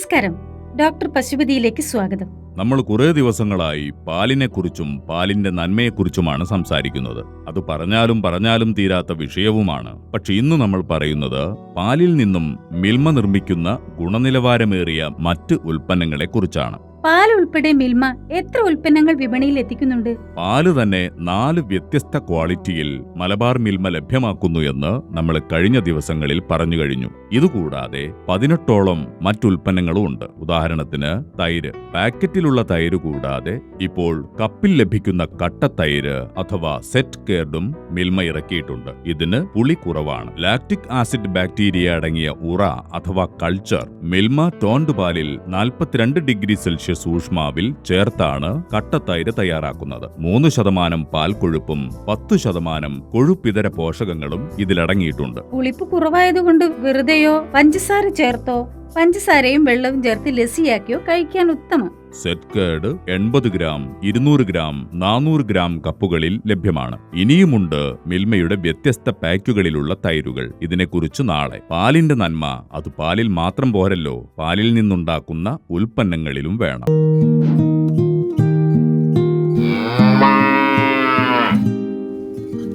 നമസ്കാരം. ഡോക്ടർ പശുപതിയിലേക്ക് സ്വാഗതം. നമ്മൾ കുറേ ദിവസങ്ങളായി പാലിനെക്കുറിച്ചും പാലിന്റെ നന്മയെക്കുറിച്ചുമാണ് സംസാരിക്കുന്നത്. അത് പറഞ്ഞാലും തീരാത്ത വിഷയവുമാണ്. പക്ഷെ ഇന്ന് നമ്മൾ പറയുന്നത് പാലിൽ നിന്നും മിൽമ നിർമ്മിക്കുന്ന ഗുണനിലവാരമേറിയ മറ്റ് ഉൽപ്പന്നങ്ങളെക്കുറിച്ചാണ്. പാൽ ഉൾപ്പെടെ മിൽമ എത്ര ഉൽപ്പന്നങ്ങൾ വിപണിയിൽ എത്തിക്കുന്നുണ്ട്? പാല് തന്നെ 4 വ്യത്യസ്ത ക്വാളിറ്റിയിൽ മലബാർ മിൽമ ലഭ്യമാക്കുന്നു എന്ന് നമ്മൾ കഴിഞ്ഞ ദിവസങ്ങളിൽ പറഞ്ഞു കഴിഞ്ഞു. ഇതുകൂടാതെ 18ഓളം മറ്റുൽപ്പന്നങ്ങളും ഉണ്ട്. ഉദാഹരണത്തിന് തൈര്. പാക്കറ്റിലുള്ള തൈര് കൂടാതെ ഇപ്പോൾ കപ്പിൽ ലഭിക്കുന്ന കട്ട തൈര് അഥവാ സെറ്റ് കേർഡും മിൽമ ഇറക്കിയിട്ടുണ്ട്. ഇതിന് പുളി കുറവാണ്. ലാക്റ്റിക് ആസിഡ് ബാക്ടീരിയ അടങ്ങിയ ഉറ അഥവാ കൾച്ചർ മിൽമ ടോണ്ട് പാലിൽ 42 ഡിഗ്രി സെൽഷ്യസ് ഊഷ്മാവിൽ ചേർത്താണ് കട്ടത്തൈര് തയ്യാറാക്കുന്നത്. 3% പാൽ കൊഴുപ്പും 10% കൊഴുപ്പിതര പോഷകങ്ങളും ഇതിലടങ്ങിയിട്ടുണ്ട്. പുളിപ്പ് കുറവായതുകൊണ്ട് വെറുതെയോ പഞ്ചസാര ചേർത്തോ പഞ്ചസാരയും വെള്ളവും ചേർത്ത് ലസ്സിയാക്കിയോ കഴിക്കാൻ ഉത്തമം. Set curd 80 gram, 200 gram, 400 gram കപ്പുകളിൽ ലഭ്യമാണ്. ഇനിയുമുണ്ട് മിൽമയുടെ വ്യത്യസ്ത പാക്കുകളിലുള്ള തൈരുകൾ. ഇതിനെക്കുറിച്ച് നാളെ. പാലിന്റെ നന്മ അത് പാലിൽ മാത്രം പോരല്ലോ, പാലിൽ നിന്നുണ്ടാക്കുന്ന ഉൽപ്പന്നങ്ങളിലും വേണം.